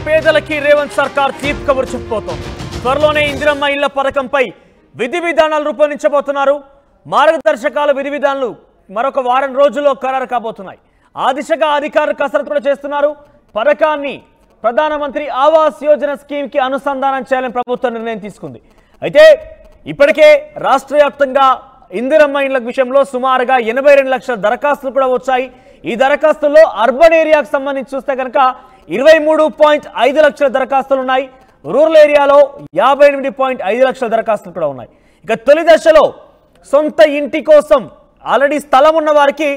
పేదలకి రేవంత్ సర్కార్ తీపి కబురు చెప్పబోతోంది. త్వరలోనే ఇందిరమ్మ ఇళ్ల పథకంపై విధి విధానాలు రూపొందించబోతున్నారు. మార్గదర్శకాల విధి విధానాలు మరొక వారం రోజుల్లో ఖరారు కాబోతున్నాయి. ఆ దిశగా అధికారులు కసరత్తు కూడా చేస్తున్నారు. పథకాన్ని ప్రధానమంత్రి ఆవాస్ యోజన స్కీమ్ కి అనుసంధానం చేయాలని ప్రభుత్వం నిర్ణయం తీసుకుంది. అయితే ఇప్పటికే రాష్ట్ర వ్యాప్తంగా ఇందిరమ్మ ఇళ్ల విషయంలో సుమారుగా 82 లక్షల దరఖాస్తులు కూడా వచ్చాయి. ఈ దరఖాస్తుల్లో అర్బన్ ఏరియాకు సంబంధించి చూస్తే కనుక 23.5 లక్షల దరఖాస్తులు ఉన్నాయి. రూరల్ ఏరియాలో 58.5 లక్షల దరఖాస్తులు కూడా ఉన్నాయి. ఇక తొలి దశలో సొంత ఇంటి కోసం ఆల్రెడీ స్థలం ఉన్న వారికి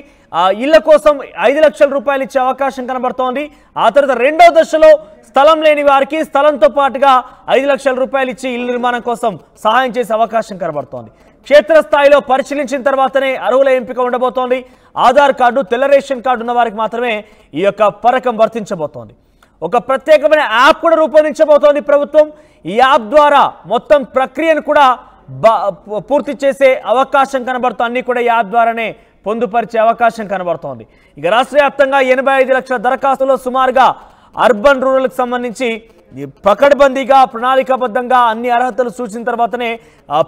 ఇళ్ల కోసం 5 లక్షల రూపాయలు ఇచ్చే అవకాశం కనబడుతోంది. ఆ తర్వాత రెండో దశలో స్థలం లేని వారికి స్థలంతో పాటుగా 5 లక్షల రూపాయలు ఇచ్చి ఇల్లు నిర్మాణం కోసం సహాయం చేసే అవకాశం కనబడుతోంది. క్షేత్రస్థాయిలో పరిశీలించిన తర్వాతనే అర్హుల ఎంపిక ఉండబోతోంది. ఆధార్ కార్డు, తెల్ల రేషన్ కార్డు ఉన్న వారికి మాత్రమే ఈ యొక్క పథకం వర్తించబోతోంది. ఒక ప్రత్యేకమైన యాప్ కూడా రూపొందించబోతోంది ప్రభుత్వం. ఈ యాప్ ద్వారా మొత్తం ప్రక్రియను కూడా పూర్తి చేసే అవకాశం కనబడుతోంది. అన్ని కూడా యాప్ ద్వారానే పొందుపరిచే అవకాశం కనబడుతోంది. ఇక రాష్ట్ర వ్యాప్తంగా 85 లక్షల దరఖాస్తులో సుమారుగా అర్బన్ రూరల్కి సంబంధించి పకడ్బందీగా ప్రణాళికాబద్ధంగా అన్ని అర్హతలు సూచించిన తర్వాతనే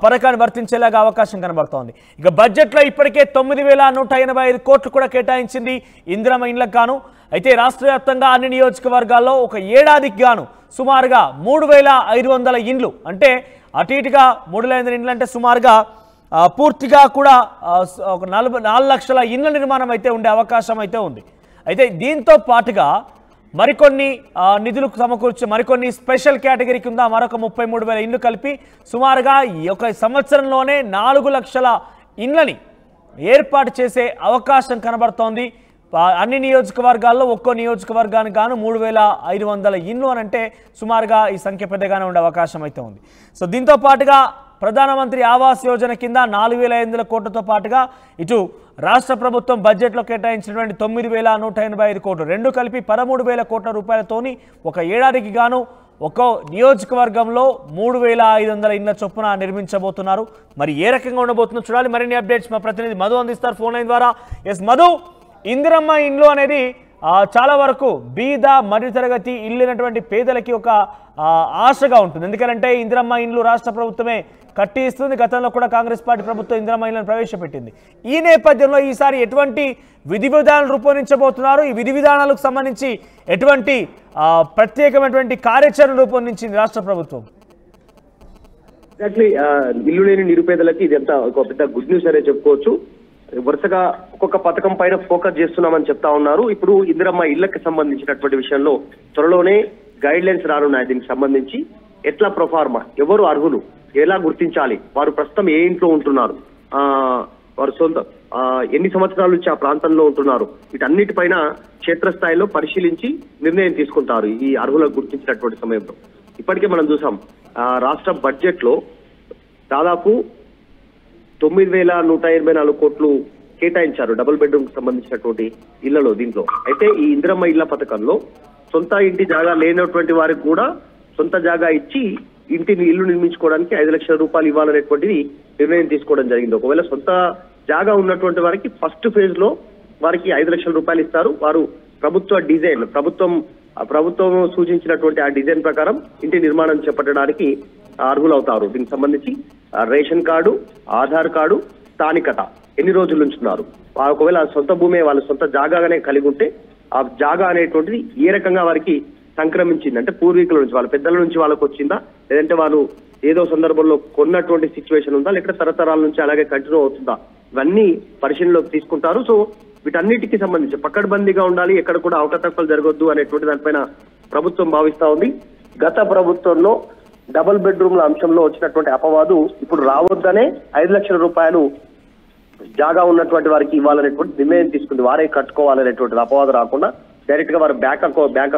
పథకాన్ని వర్తించేలాగా అవకాశం కనబడుతోంది. ఇక బడ్జెట్లో ఇప్పటికే 9,185 కోట్లు కూడా కేటాయించింది ఇందిరమ్మ ఇళ్లకు గాను. అయితే రాష్ట్ర వ్యాప్తంగా అన్ని నియోజకవర్గాల్లో ఒక ఏడాదికి గాను సుమారుగా 3,500 ఇండ్లు, అంటే అటు ఇటుగా 3,500 ఇండ్లు అంటే సుమారుగా పూర్తిగా కూడా ఒక 4 లక్షల ఇండ్ల నిర్మాణం అయితే ఉండే అవకాశం అయితే ఉంది. అయితే దీంతో పాటుగా మరికొన్ని నిధులకు సమకూర్చి మరికొన్ని స్పెషల్ కేటగిరీ కింద మరొక 33,000 ఇండ్లు కలిపి సుమారుగా ఒక సంవత్సరంలోనే 4 లక్షల ఇండ్లని ఏర్పాటు చేసే అవకాశం కనబడుతోంది. అన్ని నియోజకవర్గాల్లో ఒక్కో నియోజకవర్గానికి గాను 3,500 ఇండ్లు అని అంటే సుమారుగా ఈ సంఖ్య పెద్దగానే ఉండే అవకాశం అయితే ఉంది. సో దీంతో పాటుగా ప్రధానమంత్రి ఆవాస్ యోజన కింద 4,500 కోట్లతో పాటుగా ఇటు రాష్ట్ర ప్రభుత్వం బడ్జెట్లో కేటాయించినటువంటి 9,185 కోట్లు రెండు కలిపి 13,000 కోట్ల రూపాయలతోని ఒక ఏడాదికి గాను ఒక్కో నియోజకవర్గంలో 3,500 ఇండ్ల చొప్పున నిర్మించబోతున్నారు. మరి ఏ రకంగా ఉండబోతుందో చూడాలి. మరిన్ని అప్డేట్స్ మా ప్రతినిధి మధు అందిస్తారు ఫోన్ లైన్ ద్వారా. ఎస్ మధు, ఇందిరమ్మ ఇండ్లు అనేది చాలా వరకు బీద మధ్యతరగతి ఇల్లునటువంటి పేదలకి ఒక ఆశగా ఉంటుంది. ఎందుకంటే ఇందిరమ్మ ఇండ్లు రాష్ట్ర ప్రభుత్వమే కట్టి ఇస్తుంది. గతంలో కూడా కాంగ్రెస్ పార్టీ ప్రభుత్వం ఇందిరమ్మ ఇండ్లను ప్రవేశపెట్టింది. ఈ నేపథ్యంలో ఈసారి ఎటువంటి విధి విధానాలు రూపొందించబోతున్నారు? ఈ విధి విధానాలకు సంబంధించి ఎటువంటి ప్రత్యేకమైనటువంటి కార్యాచరణ రూపొందించింది రాష్ట్ర ప్రభుత్వం? ఎగ్జాక్ట్లీ, ఇల్లు లేని నిరుపేదలకి ఇదంతా ఒక పెద్ద గుడ్ న్యూస్ అనే చెప్పుకోవచ్చు. వరుసగా ఒక్కొక్క పథకం పైన ఫోకస్ చేస్తున్నామని చెప్తా ఉన్నారు. ఇప్పుడు ఇందిరమ్మ ఇళ్లకు సంబంధించినటువంటి విషయంలో త్వరలోనే గైడ్ లైన్స్ రానున్నాయి. దీనికి సంబంధించి ఎట్లా ప్రొఫార్మా, ఎవరు అర్హులు, ఎలా గుర్తించాలి, వారు ప్రస్తుతం ఏ ఇంట్లో ఉంటున్నారు, వారు సొంత ఎన్ని సంవత్సరాల నుంచి ఆ ప్రాంతంలో ఉంటున్నారు, వీటన్నిటిపైన క్షేత్రస్థాయిలో పరిశీలించి నిర్ణయం తీసుకుంటారు ఈ అర్హులకు గుర్తించినటువంటి సమయంలో. ఇప్పటికే మనం చూసాం రాష్ట్ర బడ్జెట్ లో దాదాపు 9,184 కోట్లు కేటాయించారు డబుల్ బెడ్రూమ్ కి సంబంధించినటువంటి ఇళ్లలో. దీంట్లో అయితే ఈ ఇందిరమ్మ ఇళ్ల పథకంలో సొంత ఇంటి జాగా లేనటువంటి వారికి కూడా సొంత జాగా ఇచ్చి ఇంటిని ఇల్లు నిర్మించుకోవడానికి 5 లక్షల రూపాయలు ఇవ్వాలనేటువంటిది నిర్ణయం తీసుకోవడం జరిగింది. ఒకవేళ సొంత జాగా ఉన్నటువంటి వారికి ఫస్ట్ ఫేజ్ లో వారికి 5 లక్షల రూపాయలు ఇస్తారు. వారు ప్రభుత్వ డిజైన్ ప్రభుత్వం సూచించినటువంటి ఆ డిజైన్ ప్రకారం ఇంటి నిర్మాణం చేపట్టడానికి అర్హులవుతారు. దీనికి సంబంధించి రేషన్ కార్డు, ఆధార్ కార్డు, స్థానికత, ఎన్ని రోజుల నుంచి ఉన్నారు, ఒకవేళ సొంత భూమి వాళ్ళ సొంత జాగానే కలిగి ఉంటే ఆ జాగా అనేటువంటిది ఏ రకంగా వారికి సంక్రమించింది, అంటే పూర్వీకుల నుంచి వాళ్ళ పెద్దల నుంచి వాళ్ళకు వచ్చిందా, లేదంటే వాళ్ళు ఏదో సందర్భంలో కొన్నటువంటి సిచ్యువేషన్ ఉందా, లేకపోతే తరతరాల నుంచి అలాగే కంటిన్యూ అవుతుందా, ఇవన్నీ పరిశీలనలోకి తీసుకుంటారు. సో వీటన్నిటికీ సంబంధించి పకడ్బందీగా ఉండాలి, ఎక్కడ కూడా అవకతవకలు జరగొద్దు అనేటువంటి దానిపైన ప్రభుత్వం భావిస్తా ఉంది. గత ప్రభుత్వంలో డబుల్ బెడ్రూమ్ల అంశంలో వచ్చినటువంటి అపవాదు ఇప్పుడు రావద్దనే 5 లక్షల రూపాయలు జాగా ఉన్నటువంటి వారికి ఇవ్వాలనేటువంటి నిర్ణయం తీసుకుంది. వారే కట్టుకోవాలనేటువంటి అపవాదు రాకుండా డైరెక్ట్ గా వారి బ్యాంక్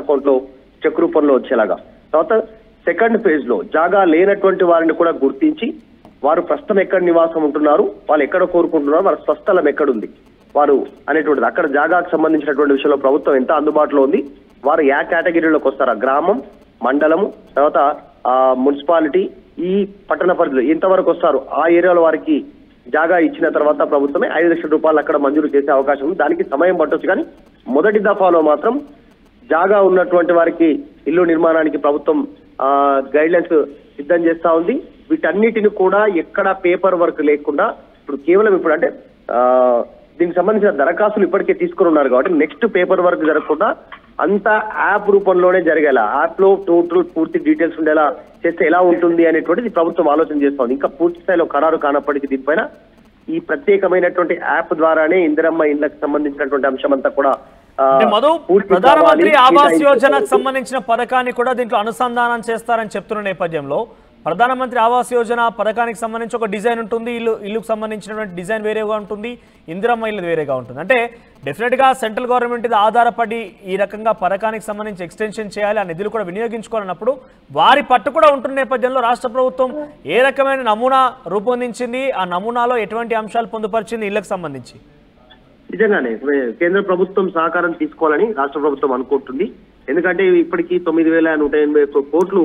అకౌంట్ లో చెక్ రూపంలో వచ్చేలాగా. తర్వాత సెకండ్ ఫేజ్ లో జాగా లేనటువంటి వారిని కూడా గుర్తించి వారు ప్రస్తుతం ఎక్కడ నివాసం ఉంటున్నారు, వాళ్ళు ఎక్కడ కోరుకుంటున్నారు, వారి స్వస్థలం ఎక్కడుంది వారు అనేటువంటిది, అక్కడ జాగాకు సంబంధించినటువంటి విషయంలో ప్రభుత్వం ఎంత అందుబాటులో ఉంది, వారు ఏ కేటగిరీలోకి వస్తారా, గ్రామం, మండలము, తర్వాత మున్సిపాలిటీ, ఈ పట్టణ పరిధిలో ఎంతవరకు వస్తారు, ఆ ఏరియాలో వారికి జాగా ఇచ్చిన తర్వాత ప్రభుత్వమే 5 లక్షల రూపాయలు అక్కడ మంజూరు చేసే అవకాశం ఉంది. దానికి సమయం పట్టొచ్చు, కానీ మొదటి దఫాలో మాత్రం జాగా ఉన్నటువంటి వారికి ఇల్లు నిర్మాణానికి ప్రభుత్వం గైడ్ లైన్స్ సిద్ధం చేస్తా ఉంది. వీటన్నిటిని కూడా ఎక్కడ పేపర్ వర్క్ లేకుండా ఇప్పుడు కేవలం ఇప్పుడు అంటే దీనికి సంబంధించిన దరఖాస్తులు ఇప్పటికే తీసుకుని ఉన్నారు కాబట్టి నెక్స్ట్ పేపర్ వర్క్ జరగకుండా అంతా యాప్ రూపంలోనే జరిగేలా, యాప్ లో టోటల్ పూర్తి డీటెయిల్స్ ఉండేలా చేస్తే ఎలా ఉంటుంది అనేటువంటిది ప్రభుత్వం ఆలోచన చేస్తోంది. ఇంకా పూర్తి స్థాయిలో ఖరారు కానప్పటికీ దీనిపైన ఈ ప్రత్యేకమైనటువంటి యాప్ ద్వారానే ఇందిరమ్మ ఇళ్లకు సంబంధించినటువంటి అంశం అంతా కూడా మధు, ప్రధానమంత్రి ఆవాస్ యోజనకు సంబంధించిన పథకాన్ని కూడా దీంట్లో అనుసంధానం చేస్తారని చెప్తున్న నేపథ్యంలో ప్రధానమంత్రి ఆవాస్ యోజన పథకానికి సంబంధించి ఒక డిజైన్ ఉంటుంది, ఇల్లుకు సంబంధించినటువంటి డిజైన్ వేరేగా ఉంటుంది, ఇందిరమ్మ ఇల్లు వేరేగా ఉంటుంది. అంటే డెఫినెట్గా సెంట్రల్ గవర్నమెంట్ ఇది ఆధారపడి ఈ రకంగా పథకానికి సంబంధించి ఎక్స్టెన్షన్ చేయాలి, ఆ నిధులు కూడా వినియోగించుకోవాలన్నప్పుడు వారి పట్టు కూడా ఉంటున్న నేపథ్యంలో రాష్ట్ర ప్రభుత్వం ఏ రకమైన నమూనా రూపొందించింది, ఆ నమూనాలో ఎటువంటి అంశాలు పొందుపరిచింది ఇళ్లకు సంబంధించి? నిజంగానే కేంద్ర ప్రభుత్వం సహకారం తీసుకోవాలని రాష్ట్ర ప్రభుత్వం అనుకుంటుంది. ఎందుకంటే ఇప్పటికీ 9,181 కోట్లు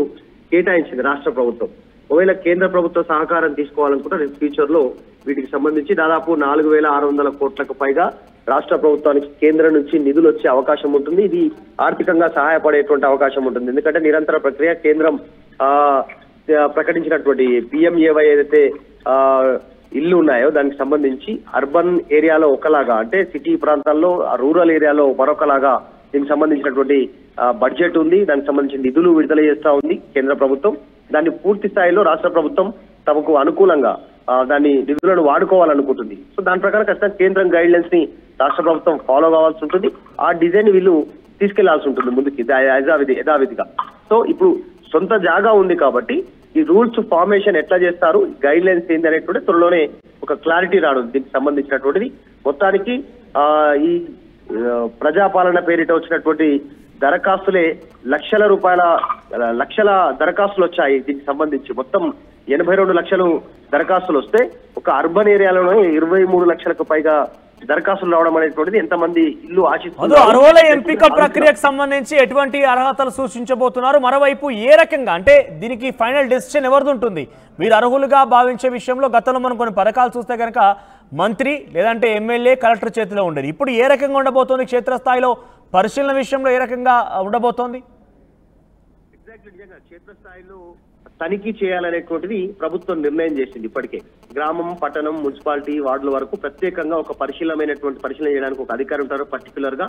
కేటాయించింది రాష్ట్ర ప్రభుత్వం. ఒకవేళ కేంద్ర ప్రభుత్వ సహకారం తీసుకోవాలనుకుంటే రేపు ఫ్యూచర్ లో వీటికి సంబంధించి దాదాపు 4,600 కోట్లకు పైగా రాష్ట్ర ప్రభుత్వానికి కేంద్రం నుంచి నిధులు వచ్చే అవకాశం ఉంటుంది. ఇది ఆర్థికంగా సహాయపడేటువంటి అవకాశం ఉంటుంది. ఎందుకంటే నిరంతర ప్రక్రియ కేంద్రం ప్రకటించినటువంటి PMAY ఏదైతే ఇల్లు ఉన్నాయో దానికి సంబంధించి అర్బన్ ఏరియాలో ఒకలాగా, అంటే సిటీ ప్రాంతాల్లో రూరల్ ఏరియాలో మరొకలాగా దీనికి సంబంధించినటువంటి బడ్జెట్ ఉంది. దానికి సంబంధించిన నిధులు విడుదల చేస్తా ఉంది కేంద్ర ప్రభుత్వం. దాన్ని పూర్తి స్థాయిలో రాష్ట్ర ప్రభుత్వం తమకు అనుకూలంగా దాన్ని నిధులను వాడుకోవాలనుకుంటుంది. సో దాని ప్రకారం ఖచ్చితంగా కేంద్రం గైడ్ లైన్స్ ని రాష్ట్ర ప్రభుత్వం ఫాలో కావాల్సి ఉంటుంది. ఆ డిజైన్ వీళ్ళు తీసుకెళ్లాల్సి ఉంటుంది ముందుకి యథావిధిగా. సో ఇప్పుడు సొంత జాగా ఉంది కాబట్టి ఈ రూల్స్ ఫార్మేషన్ ఎట్లా చేస్తారు, గైడ్ లైన్స్ ఏంది అనేటువంటి త్వరలోనే ఒక క్లారిటీ రానుంది దీనికి సంబంధించినటువంటిది. మొత్తానికి ఈ ప్రజాపాలన పేరిట వచ్చినటువంటి దరఖాస్తులే లక్షల దరఖాస్తులు వచ్చాయి. దీనికి సంబంధించి మొత్తం 82 లక్షలు దరఖాస్తులు వస్తే ఒక అర్బన్ ఏరియాలోనే 23 లక్షలకు పైగా దరఖాస్తులు రావడం అనేటువంటిది ఎంతమంది ఇల్లు ఆశిస్తున్నారు. అర్హుల ఎంపిక ప్రక్రియకు సంబంధించి ఎటువంటి అర్హతలు సూచించబోతున్నారు? మరోవైపు ఏ రకంగా అంటే దీనికి ఫైనల్ డెసిషన్ ఎవరిది ఉంటుంది? మీరు అర్హులుగా భావించే విషయంలో గతంలో మనం కొన్ని పథకాలు చూస్తే కనుక మంత్రి లేదంటే ఎమ్మెల్యే కలెక్టర్ చేతిలో ఉండేది. ఇప్పుడు ఏ రకంగా ఉండబోతోంది? క్షేత్రస్థాయిలో పరిశీలన విషయంలో ఏ రకంగా ఉండబోతోంది? ఎగ్జాక్ట్లీ నిజంగా క్షేత్రస్థాయిలో తనిఖీ చేయాలనేటువంటిది ప్రభుత్వం నిర్ణయం చేసింది. ఇప్పటికే గ్రామం, పట్టణం, మున్సిపాలిటీ, వార్డుల వరకు ప్రత్యేకంగా ఒక పరిశీలన చేయడానికి ఒక అధికారి ఉంటారు. పర్టికులర్ గా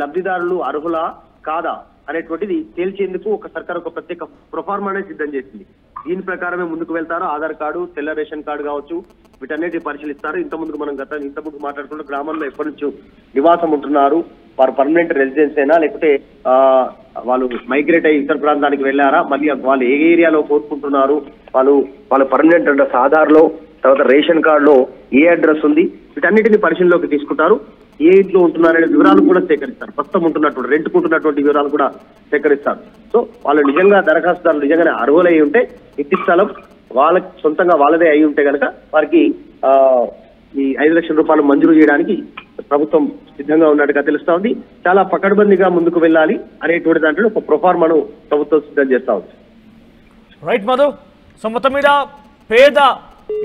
లబ్ధిదారులు అర్హులా కాదా అనేటువంటిది తేల్చేందుకు ఒక సర్కార్ ఒక ప్రత్యేక ప్రొఫార్మానే సిద్ధం చేసింది. దీని ప్రకారమే ముందుకు వెళ్తారు. ఆధార్ కార్డు, తెల్ల రేషన్ కార్డు కావచ్చు, వీటన్నిటి పరిశీలిస్తారు. ఇంతకుముందు మనం ఇంతకుముందు మాట్లాడుకుంటే గ్రామంలో ఎప్పటి నుంచో నివాసం ఉంటున్నారు, వారు పర్మనెంట్ రెసిడెన్స్ అయినా లేకపోతే వాళ్ళు మైగ్రేట్ అయ్యి ఇతర ప్రాంతానికి వెళ్ళారా, మళ్ళీ వాళ్ళు ఏ ఏరియాలో కోరుకుంటున్నారు, వాళ్ళ పర్మనెంట్ అడ్రస్ ఆధార్ లో, తర్వాత రేషన్ కార్డులో ఏ అడ్రస్ ఉంది, వీటన్నిటిని పరిశీలనలోకి తీసుకుంటారు. ఏ ఇంట్లో ఉంటున్నారనే వివరాలు కూడా సేకరిస్తారు. ప్రస్తుతం ఉంటున్నటువంటి రెంట్కుంటున్నటువంటి వివరాలు కూడా సేకరిస్తారు. సో వాళ్ళు నిజంగా దరఖాస్తుదారులు నిజంగానే అర్హులై ఉంటే ఇంటి స్థలం వాళ్ళకి సొంతంగా వాళ్ళదే అయి ఉంటే కనుక వారికి ఈ 5 లక్షల రూపాయలు మంజూరు చేయడానికి ప్రభుత్వం సిద్ధంగా ఉన్నట్టుగా తెలుస్తా ఉంది. చాలా పకడ్బందీగా ముందుకు వెళ్ళాలి అనేటువంటి దాంట్లో ఒక ప్రొఫార్మాను ప్రభుత్వం సిద్ధం చేస్తా ఉంది. రైట్ మధు. సో మొత్తం మీద పేద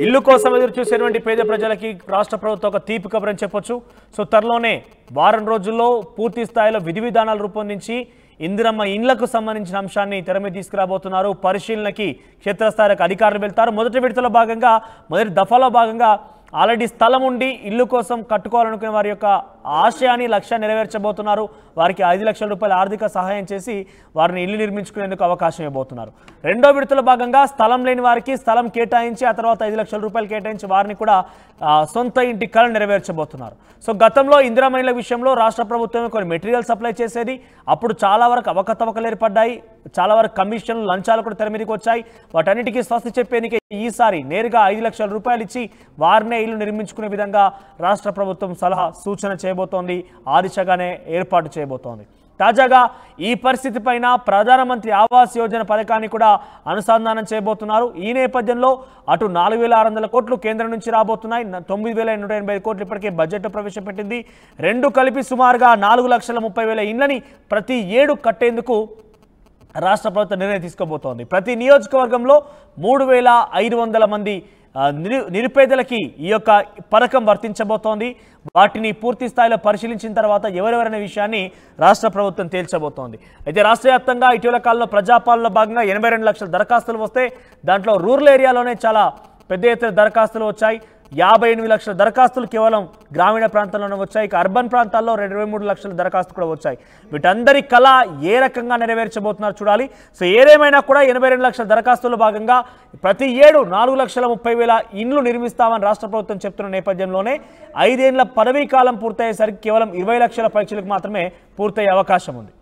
ఇల్లు కోసం ఎదురు చూసేటువంటి పేద ప్రజలకి రాష్ట్ర ప్రభుత్వం ఒక తీపి కబురని చెప్పొచ్చు. సో త్వరలోనే వారం రోజుల్లో పూర్తి స్థాయిలో విధి విధానాలు రూపొందించి ఇందిరమ్మ ఇండ్లకు సంబంధించిన అంశాన్ని తెర మీద తీసుకురాబోతున్నారు. పరిశీలనకి క్షేత్రస్థాయికి అధికారులు వెళ్తారు. మొదటి విడతలో భాగంగా, మొదటి దఫాలో భాగంగా ఆల్రెడీ స్థలం ఉండి ఇల్లు కోసం కట్టుకోవాలనుకునే వారి యొక్క ఆశయాన్ని, లక్ష్యాన్ని నెరవేర్చబోతున్నారు. వారికి 5 లక్షల రూపాయల ఆర్థిక సహాయం చేసి వారిని ఇల్లు నిర్మించుకునేందుకు అవకాశం ఇవ్వబోతున్నారు. రెండో విడతల భాగంగా స్థలం లేని వారికి స్థలం కేటాయించి ఆ తర్వాత 5 లక్షల రూపాయలు కేటాయించి వారిని కూడా సొంత ఇంటి కళ నెరవేర్చబోతున్నారు. సో గతంలో ఇందిరమ్మ ఇళ్ల విషయంలో రాష్ట్ర ప్రభుత్వమే కొన్ని మెటీరియల్ సప్లై చేసేది. అప్పుడు చాలా వరకు అవకతవకలు ఏర్పడ్డాయి, చాలా వరకు కమిషన్లు, లంచాలు కూడా తెర మీదకి వచ్చాయి. వాటన్నిటికీ స్వస్తి చెప్పేందుకే ఈసారి నేరుగా 5 లక్షల రూపాయలు ఇచ్చి వారినే ఇల్లు నిర్మించుకునే విధంగా రాష్ట్ర ప్రభుత్వం సలహా సూచన చేయబోతోంది. ఆ దిశగానే ఏర్పాటు చేయబోతోంది. తాజాగా ఈ పరిస్థితి పైన ప్రధానమంత్రి ఆవాస్ యోజన పథకాన్ని కూడా అనుసంధానం చేయబోతున్నారు. ఈ నేపథ్యంలో అటు 4,600 కోట్లు కేంద్రం నుంచి రాబోతున్నాయి. 9,185 కోట్లు ఇప్పటికే బడ్జెట్ ప్రవేశపెట్టింది. రెండు కలిపి సుమారుగా 4,30,000 ఇండ్లని ప్రతి ఏడు కట్టేందుకు రాష్ట్ర ప్రభుత్వం నిర్ణయం తీసుకోబోతోంది. ప్రతి నియోజకవర్గంలో 3,500 మంది నిరుపేదలకి ఈ యొక్క పథకం వర్తించబోతోంది. వాటిని పూర్తి స్థాయిలో పరిశీలించిన తర్వాత ఎవరెవరనే విషయాన్ని రాష్ట్ర ప్రభుత్వం తేల్చబోతోంది. అయితే రాష్ట్ర వ్యాప్తంగా ఇటీవల కాలంలో ప్రజాపాలనలో భాగంగా 82 లక్షల దరఖాస్తులు వస్తే దాంట్లో రూరల్ ఏరియాలోనే చాలా పెద్ద ఎత్తున దరఖాస్తులు వచ్చాయి. 58 లక్షల దరఖాస్తులు కేవలం గ్రామీణ ప్రాంతాల్లోనే వచ్చాయి. ఇక అర్బన్ ప్రాంతాల్లో 23 లక్షల దరఖాస్తులు కూడా వచ్చాయి. వీటందరి కళ ఏ రకంగా నెరవేర్చబోతున్నారు చూడాలి. సో ఏదేమైనా కూడా 82 లక్షల దరఖాస్తుల్లో భాగంగా ప్రతి ఏడు 4,30,000 ఇండ్లు నిర్మిస్తామని రాష్ట్ర ప్రభుత్వం చెప్తున్న నేపథ్యంలోనే 5 ఏళ్ల పదవీ కాలం పూర్తయ్యేసరికి కేవలం 20 లక్షల పైచలకు మాత్రమే పూర్తయ్యే అవకాశం ఉంది.